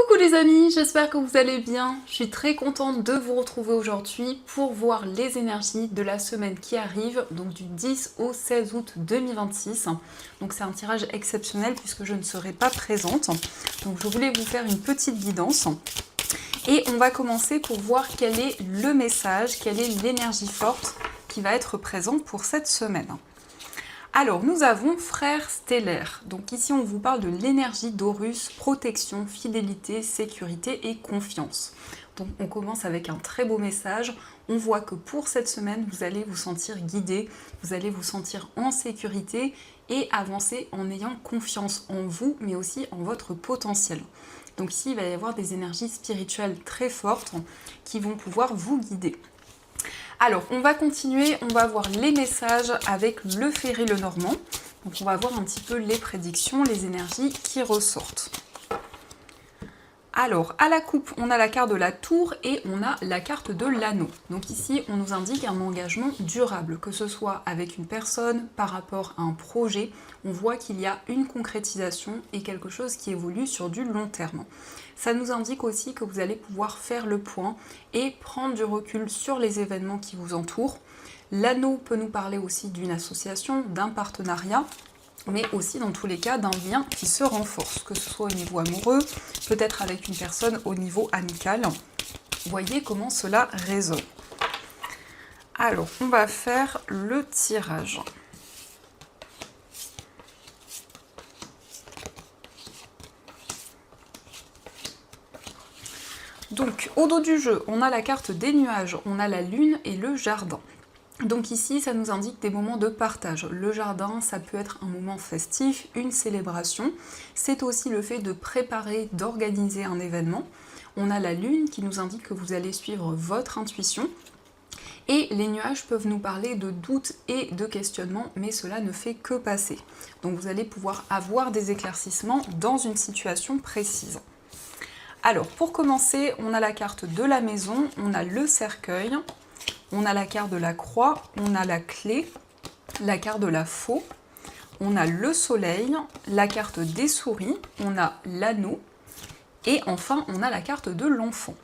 Coucou les amis, j'espère que vous allez bien. Je suis très contente de vous retrouver aujourd'hui pour voir les énergies de la semaine qui arrive, donc du 10 au 16 août 2026. Donc c'est un tirage exceptionnel puisque je ne serai pas présente. Donc je voulais vous faire une petite guidance. Et on va commencer pour voir quel est le message, quelle est l'énergie forte qui va être présente pour cette semaine. Alors, nous avons frère stellaire. Donc ici, on vous parle de l'énergie d'Horus, protection, fidélité, sécurité et confiance. Donc on commence avec un très beau message. On voit que pour cette semaine, vous allez vous sentir guidé, vous allez vous sentir en sécurité et avancer en ayant confiance en vous, mais aussi en votre potentiel. Donc ici, il va y avoir des énergies spirituelles très fortes qui vont pouvoir vous guider. Alors, on va continuer, on va voir les messages avec le Ferry Lenormand. Donc, on va voir un petit peu les prédictions, les énergies qui ressortent. Alors, à la coupe, on a la carte de la tour et on a la carte de l'anneau. Donc ici, on nous indique un engagement durable, que ce soit avec une personne, par rapport à un projet. On voit qu'il y a une concrétisation et quelque chose qui évolue sur du long terme. Ça nous indique aussi que vous allez pouvoir faire le point et prendre du recul sur les événements qui vous entourent. L'anneau peut nous parler aussi d'une association, d'un partenariat, mais aussi dans tous les cas d'un lien qui se renforce, que ce soit au niveau amoureux, peut-être avec une personne au niveau amical. Voyez comment cela résonne. Alors, on va faire le tirage. Donc, au dos du jeu, on a la carte des nuages, on a la lune et le jardin. Donc ici, ça nous indique des moments de partage. Le jardin, ça peut être un moment festif, une célébration. C'est aussi le fait de préparer, d'organiser un événement. On a la lune qui nous indique que vous allez suivre votre intuition. Et les nuages peuvent nous parler de doutes et de questionnements, mais cela ne fait que passer. Donc vous allez pouvoir avoir des éclaircissements dans une situation précise. Alors, pour commencer, on a la carte de la maison, on a le cercueil, on a la carte de la croix, on a la clé, la carte de la faux, on a le soleil, la carte des souris, on a l'anneau, et enfin, on a la carte de l'enfant.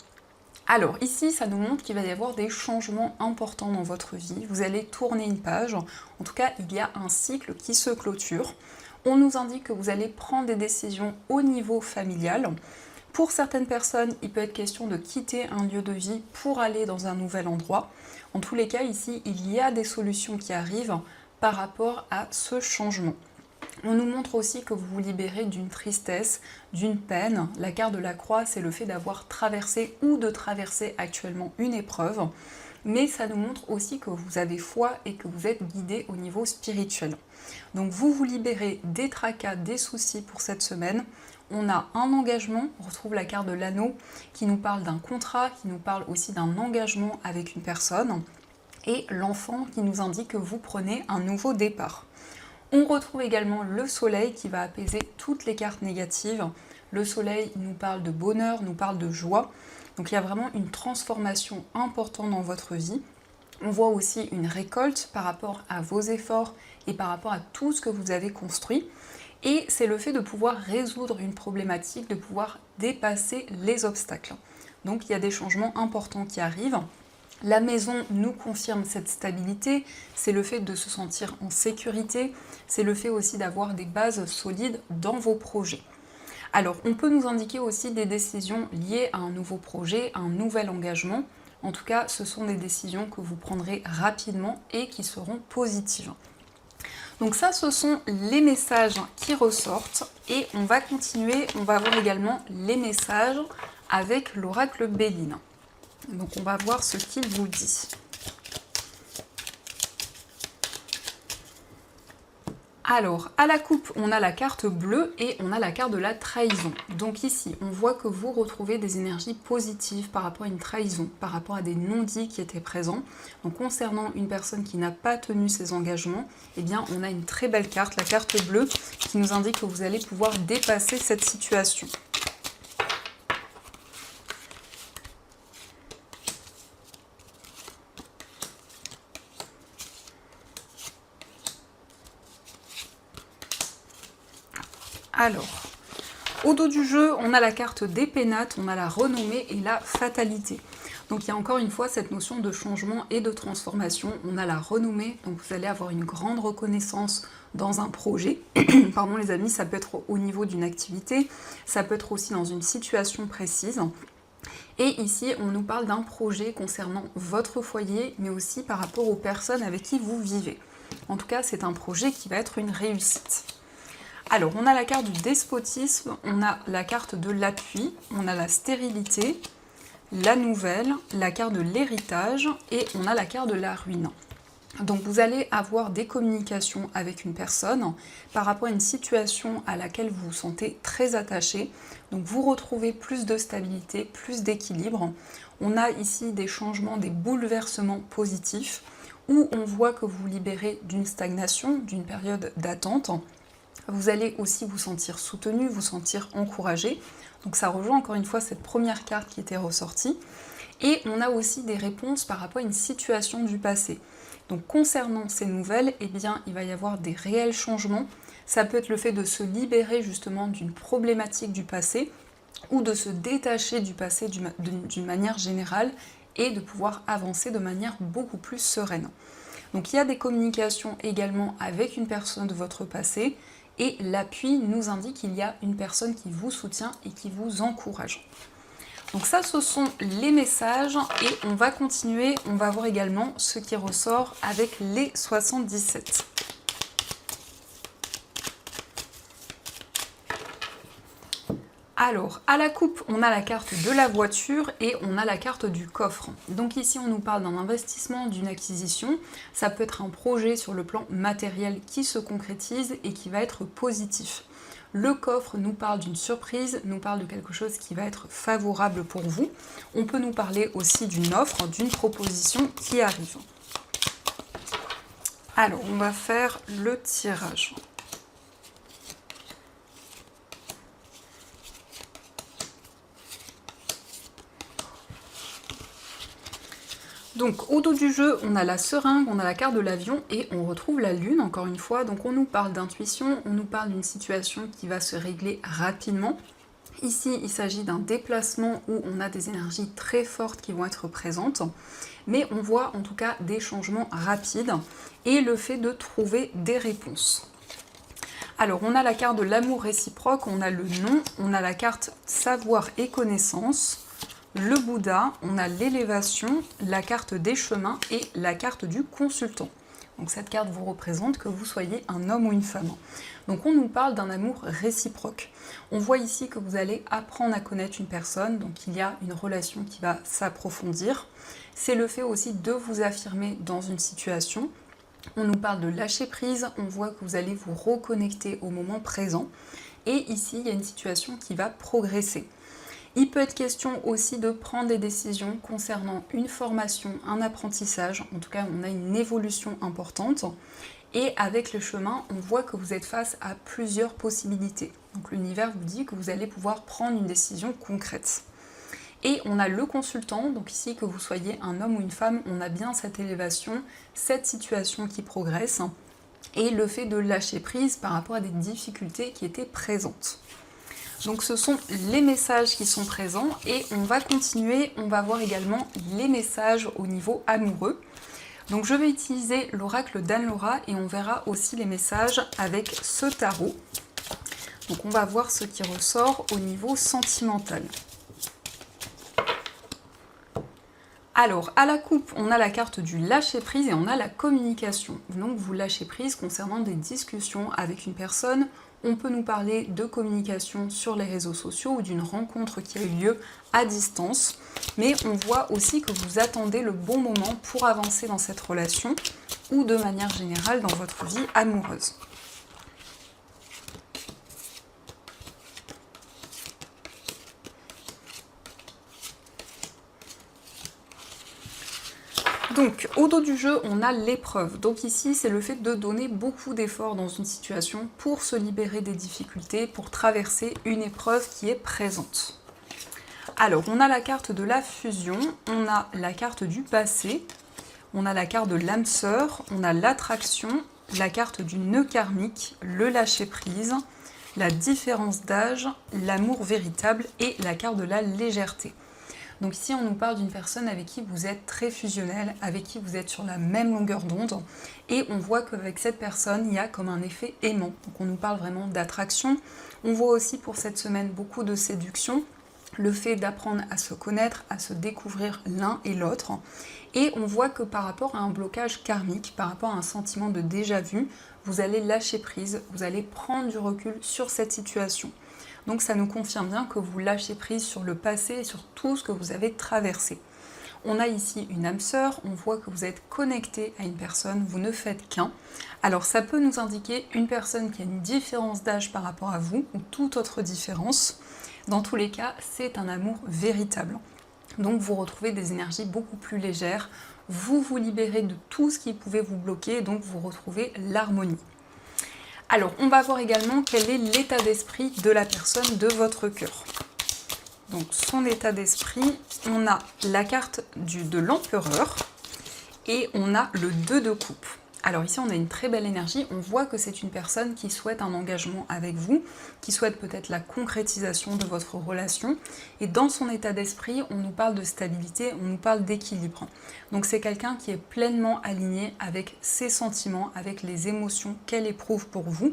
Alors, ici, ça nous montre qu'il va y avoir des changements importants dans votre vie. Vous allez tourner une page. En tout cas, il y a un cycle qui se clôture. On nous indique que vous allez prendre des décisions au niveau familial. Pour certaines personnes, il peut être question de quitter un lieu de vie pour aller dans un nouvel endroit. En tous les cas, ici, il y a des solutions qui arrivent par rapport à ce changement. On nous montre aussi que vous vous libérez d'une tristesse, d'une peine. La carte de la croix, c'est le fait d'avoir traversé ou de traverser actuellement une épreuve. Mais ça nous montre aussi que vous avez foi et que vous êtes guidé au niveau spirituel. Donc vous vous libérez des tracas, des soucis pour cette semaine. On a un engagement, on retrouve la carte de l'anneau qui nous parle d'un contrat, qui nous parle aussi d'un engagement avec une personne. Et l'enfant qui nous indique que vous prenez un nouveau départ. On retrouve également le soleil qui va apaiser toutes les cartes négatives. Le soleil nous parle de bonheur, nous parle de joie. Donc il y a vraiment une transformation importante dans votre vie. On voit aussi une récolte par rapport à vos efforts et par rapport à tout ce que vous avez construit. Et c'est le fait de pouvoir résoudre une problématique, de pouvoir dépasser les obstacles. Donc il y a des changements importants qui arrivent. La maison nous confirme cette stabilité, c'est le fait de se sentir en sécurité, c'est le fait aussi d'avoir des bases solides dans vos projets. Alors, on peut nous indiquer aussi des décisions liées à un nouveau projet, un nouvel engagement. En tout cas, ce sont des décisions que vous prendrez rapidement et qui seront positives. Donc ça, ce sont les messages qui ressortent et on va continuer, on va voir également les messages avec l'oracle Béline. Donc on va voir ce qu'il vous dit. Alors, à la coupe, on a la carte bleue et on a la carte de la trahison. Donc ici, on voit que vous retrouvez des énergies positives par rapport à une trahison, par rapport à des non-dits qui étaient présents. Donc concernant une personne qui n'a pas tenu ses engagements, eh bien on a une très belle carte, la carte bleue, qui nous indique que vous allez pouvoir dépasser cette situation. Alors, Au dos du jeu, on a la carte des pénates, on a la renommée et la fatalité. Donc il y a encore une fois cette notion de changement et de transformation. On a la renommée, donc vous allez avoir une grande reconnaissance dans un projet. Pardon les amis, ça peut être au niveau d'une activité, ça peut être aussi dans une situation précise. Et ici, on nous parle d'un projet concernant votre foyer, mais aussi par rapport aux personnes avec qui vous vivez. En tout cas, c'est un projet qui va être une réussite. Alors, on a la carte du despotisme, on a la carte de l'appui, on a la stérilité, la nouvelle, la carte de l'héritage et on a la carte de la ruine. Donc vous allez avoir des communications avec une personne par rapport à une situation à laquelle vous vous sentez très attaché. Donc vous retrouvez plus de stabilité, plus d'équilibre. On a ici des changements, des bouleversements positifs où on voit que vous vous libérez d'une stagnation, d'une période d'attente. Vous allez aussi vous sentir soutenu, vous sentir encouragé. Donc ça rejoint encore une fois cette première carte qui était ressortie. Et on a aussi des réponses par rapport à une situation du passé. Donc concernant ces nouvelles, eh bien, il va y avoir des réels changements. Ça peut être le fait de se libérer justement d'une problématique du passé ou de se détacher du passé d'une manière générale et de pouvoir avancer de manière beaucoup plus sereine. Donc il y a des communications également avec une personne de votre passé et l'appui nous indique qu'il y a une personne qui vous soutient et qui vous encourage. Donc ça, ce sont les messages et on va continuer, on va voir également ce qui ressort avec les 77. Alors, à la coupe, on a la carte de la voiture et on a la carte du coffre. Donc ici, on nous parle d'un investissement, d'une acquisition. Ça peut être un projet sur le plan matériel qui se concrétise et qui va être positif. Le coffre nous parle d'une surprise, nous parle de quelque chose qui va être favorable pour vous. On peut nous parler aussi d'une offre, d'une proposition qui arrive. Alors, on va faire le tirage. Donc au dos du jeu, on a la seringue, on a la carte de l'avion et on retrouve la lune encore une fois. Donc on nous parle d'intuition, on nous parle d'une situation qui va se régler rapidement. Ici, il s'agit d'un déplacement où on a des énergies très fortes qui vont être présentes. Mais on voit en tout cas des changements rapides et le fait de trouver des réponses. Alors on a la carte de l'amour réciproque, on a le nom, on a la carte savoir et connaissance. Le Bouddha, on a l'élévation, la carte des chemins et la carte du consultant. Donc cette carte vous représente que vous soyez un homme ou une femme. Donc on nous parle d'un amour réciproque. On voit ici que vous allez apprendre à connaître une personne, donc il y a une relation qui va s'approfondir. C'est le fait aussi de vous affirmer dans une situation. On nous parle de lâcher prise, on voit que vous allez vous reconnecter au moment présent. Et ici, il y a une situation qui va progresser. Il peut être question aussi de prendre des décisions concernant une formation, un apprentissage. En tout cas, on a une évolution importante. Et avec le chemin, on voit que vous êtes face à plusieurs possibilités. Donc l'univers vous dit que vous allez pouvoir prendre une décision concrète. Et on a le consultant, donc ici que vous soyez un homme ou une femme, on a bien cette élévation, cette situation qui progresse. Et le fait de lâcher prise par rapport à des difficultés qui étaient présentes. Donc ce sont les messages qui sont présents et on va continuer, on va voir également les messages au niveau amoureux. Donc je vais utiliser l'oracle d'Anne-Laura et on verra aussi les messages avec ce tarot. Donc on va voir ce qui ressort au niveau sentimental. Alors, à la coupe, on a la carte du lâcher-prise et on a la communication. Donc vous lâchez prise concernant des discussions avec une personne. On peut nous parler de communication sur les réseaux sociaux ou d'une rencontre qui a eu lieu à distance. Mais on voit aussi que vous attendez le bon moment pour avancer dans cette relation ou de manière générale dans votre vie amoureuse. Donc, au dos du jeu, on a l'épreuve. Donc ici, c'est le fait de donner beaucoup d'efforts dans une situation pour se libérer des difficultés, pour traverser une épreuve qui est présente. Alors, on a la carte de la fusion, on a la carte du passé, on a la carte de l'âme sœur, on a l'attraction, la carte du nœud karmique, le lâcher-prise, la différence d'âge, l'amour véritable et la carte de la légèreté. Donc ici, on nous parle d'une personne avec qui vous êtes très fusionnel, avec qui vous êtes sur la même longueur d'onde, et on voit qu'avec cette personne, il y a comme un effet aimant. Donc on nous parle vraiment d'attraction. On voit aussi pour cette semaine beaucoup de séduction, le fait d'apprendre à se connaître, à se découvrir l'un et l'autre. Et on voit que par rapport à un blocage karmique, par rapport à un sentiment de déjà-vu, vous allez lâcher prise, vous allez prendre du recul sur cette situation. Donc ça nous confirme bien que vous lâchez prise sur le passé et sur tout ce que vous avez traversé. On a ici une âme sœur, on voit que vous êtes connecté à une personne, vous ne faites qu'un. Alors ça peut nous indiquer une personne qui a une différence d'âge par rapport à vous, ou toute autre différence. Dans tous les cas, c'est un amour véritable. Donc vous retrouvez des énergies beaucoup plus légères, vous vous libérez de tout ce qui pouvait vous bloquer, donc vous retrouvez l'harmonie. Alors, on va voir également quel est l'état d'esprit de la personne de votre cœur. Donc, son état d'esprit, on a la carte de l'empereur et on a le 2 de coupe. Alors ici, on a une très belle énergie. On voit que c'est une personne qui souhaite un engagement avec vous, qui souhaite peut-être la concrétisation de votre relation. Et dans son état d'esprit, on nous parle de stabilité, on nous parle d'équilibre. Donc c'est quelqu'un qui est pleinement aligné avec ses sentiments, avec les émotions qu'elle éprouve pour vous.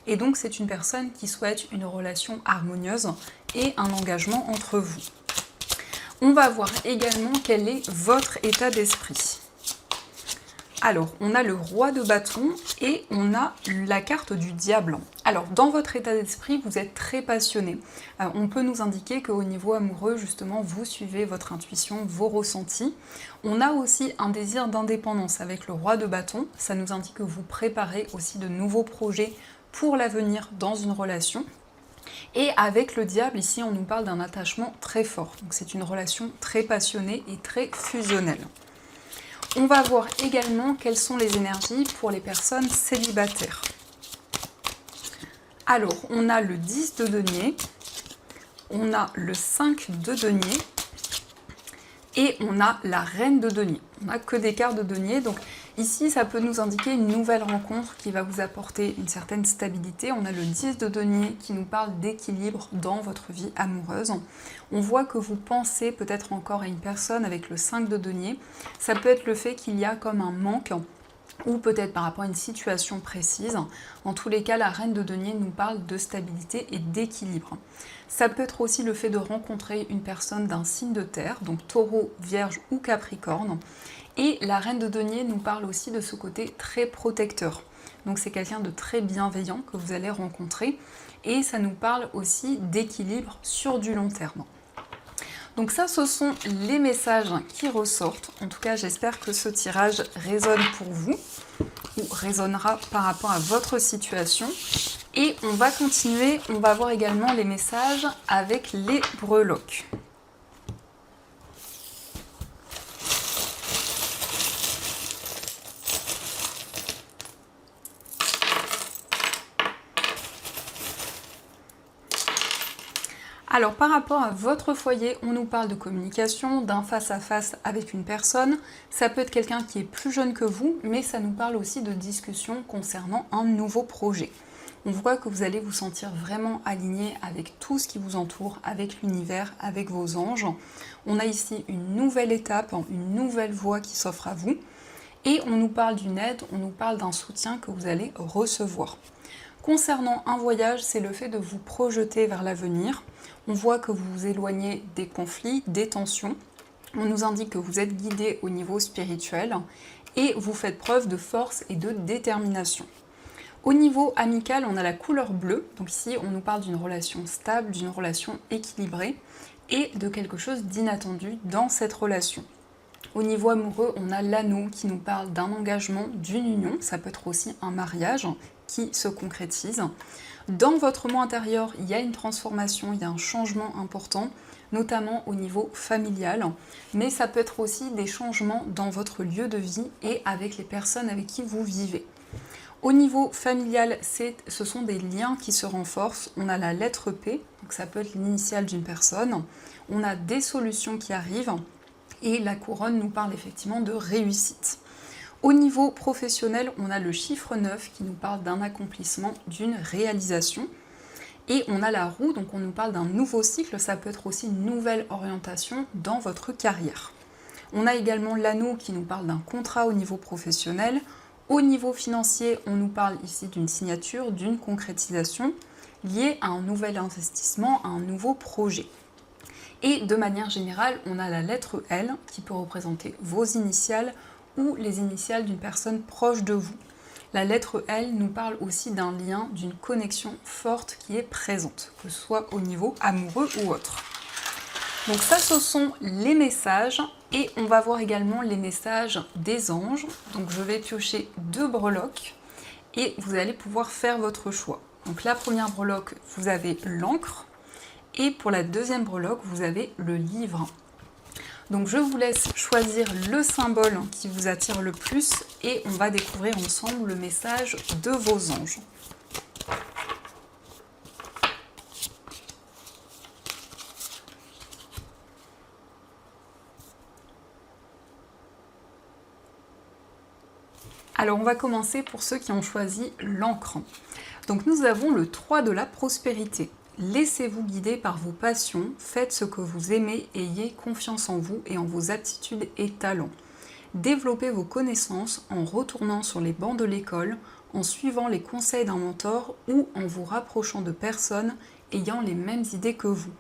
Et donc c'est une personne qui souhaite une relation harmonieuse et un engagement entre vous. On va voir également quel est votre état d'esprit. Alors, on a le roi de bâton et on a la carte du diable. Alors, dans votre état d'esprit, vous êtes très passionné. On peut nous indiquer qu'au niveau amoureux, justement, vous suivez votre intuition, vos ressentis. On a aussi un désir d'indépendance avec le roi de bâton. Ça nous indique que vous préparez aussi de nouveaux projets pour l'avenir dans une relation. Et avec le diable, ici, on nous parle d'un attachement très fort. Donc, c'est une relation très passionnée et très fusionnelle. On va voir également quelles sont les énergies pour les personnes célibataires. Alors, on a le 10 de denier, on a le 5 de denier et on a la reine de denier. On n'a que des cartes de denier, donc ici, ça peut nous indiquer une nouvelle rencontre qui va vous apporter une certaine stabilité. On a le 10 de denier qui nous parle d'équilibre dans votre vie amoureuse. On voit que vous pensez peut-être encore à une personne avec le 5 de denier. Ça peut être le fait qu'il y a comme un manque ou peut-être par rapport à une situation précise. En tous les cas, la reine de denier nous parle de stabilité et d'équilibre. Ça peut être aussi le fait de rencontrer une personne d'un signe de terre, donc taureau, vierge ou capricorne. Et la reine de denier nous parle aussi de ce côté très protecteur. Donc c'est quelqu'un de très bienveillant que vous allez rencontrer. Et ça nous parle aussi d'équilibre sur du long terme. Donc ça, ce sont les messages qui ressortent. En tout cas, j'espère que ce tirage résonne pour vous ou résonnera par rapport à votre situation. Et on va continuer, on va voir également les messages avec les breloques. Alors par rapport à votre foyer, on nous parle de communication, d'un face-à-face avec une personne. Ça peut être quelqu'un qui est plus jeune que vous, mais ça nous parle aussi de discussion concernant un nouveau projet. On voit que vous allez vous sentir vraiment aligné avec tout ce qui vous entoure, avec l'univers, avec vos anges. On a ici une nouvelle étape, une nouvelle voie qui s'offre à vous. Et on nous parle d'une aide, on nous parle d'un soutien que vous allez recevoir. Concernant un voyage, c'est le fait de vous projeter vers l'avenir. On voit que vous vous éloignez des conflits, des tensions. On nous indique que vous êtes guidé au niveau spirituel et vous faites preuve de force et de détermination. Au niveau amical, on a la couleur bleue. Donc ici, on nous parle d'une relation stable, d'une relation équilibrée et de quelque chose d'inattendu dans cette relation. Au niveau amoureux, on a l'anneau qui nous parle d'un engagement, d'une union. Ça peut être aussi un mariage qui se concrétise. Dans votre moi intérieur, il y a une transformation, il y a un changement important, notamment au niveau familial, mais ça peut être aussi des changements dans votre lieu de vie et avec les personnes avec qui vous vivez. Au niveau familial, ce sont des liens qui se renforcent. On a la lettre P, donc ça peut être l'initiale d'une personne. On a des solutions qui arrivent et la couronne nous parle effectivement de réussite. Au niveau professionnel, on a le chiffre 9 qui nous parle d'un accomplissement, d'une réalisation. Et on a la roue, donc on nous parle d'un nouveau cycle, ça peut être aussi une nouvelle orientation dans votre carrière. On a également l'anneau qui nous parle d'un contrat au niveau professionnel. Au niveau financier, on nous parle ici d'une signature, d'une concrétisation liée à un nouvel investissement, à un nouveau projet. Et de manière générale, on a la lettre L qui peut représenter vos initiales ou les initiales d'une personne proche de vous. La lettre L nous parle aussi d'un lien, d'une connexion forte qui est présente, que ce soit au niveau amoureux ou autre. Donc ça, ce sont les messages, et on va voir également les messages des anges. Donc je vais piocher 2 breloques, et vous allez pouvoir faire votre choix. Donc la première breloque, vous avez l'encre, et pour la deuxième breloque, vous avez le livre. Donc je vous laisse choisir le symbole qui vous attire le plus et on va découvrir ensemble le message de vos anges. Alors on va commencer pour ceux qui ont choisi l'encre. Donc nous avons le 3 de la prospérité. Laissez-vous guider par vos passions, faites ce que vous aimez, ayez confiance en vous et en vos aptitudes et talents. Développez vos connaissances en retournant sur les bancs de l'école, en suivant les conseils d'un mentor ou en vous rapprochant de personnes ayant les mêmes idées que vous.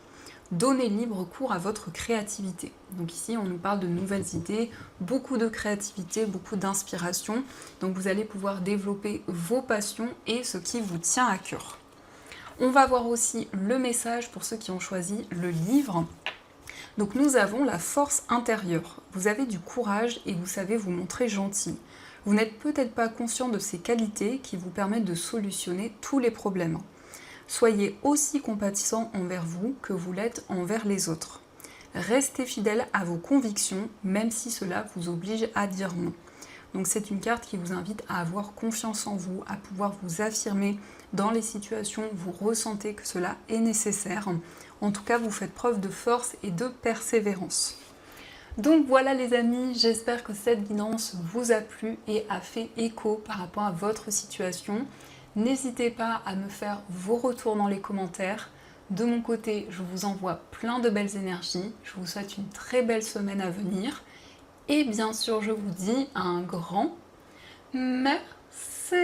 Donnez libre cours à votre créativité. Donc ici, on nous parle de nouvelles idées, beaucoup de créativité, beaucoup d'inspiration. Donc vous allez pouvoir développer vos passions et ce qui vous tient à cœur. On va voir aussi le message pour ceux qui ont choisi le livre. Donc nous avons la force intérieure. Vous avez du courage et vous savez vous montrer gentil. Vous n'êtes peut-être pas conscient de ces qualités qui vous permettent de solutionner tous les problèmes. Soyez aussi compatissant envers vous que vous l'êtes envers les autres. Restez fidèle à vos convictions, même si cela vous oblige à dire non. Donc c'est une carte qui vous invite à avoir confiance en vous, à pouvoir vous affirmer dans les situations où vous ressentez que cela est nécessaire. En tout cas, vous faites preuve de force et de persévérance. Donc voilà les amis, j'espère que cette guidance vous a plu et a fait écho par rapport à votre situation. N'hésitez pas à me faire vos retours dans les commentaires. De mon côté, je vous envoie plein de belles énergies. Je vous souhaite une très belle semaine à venir. Et bien sûr, je vous dis un grand merci.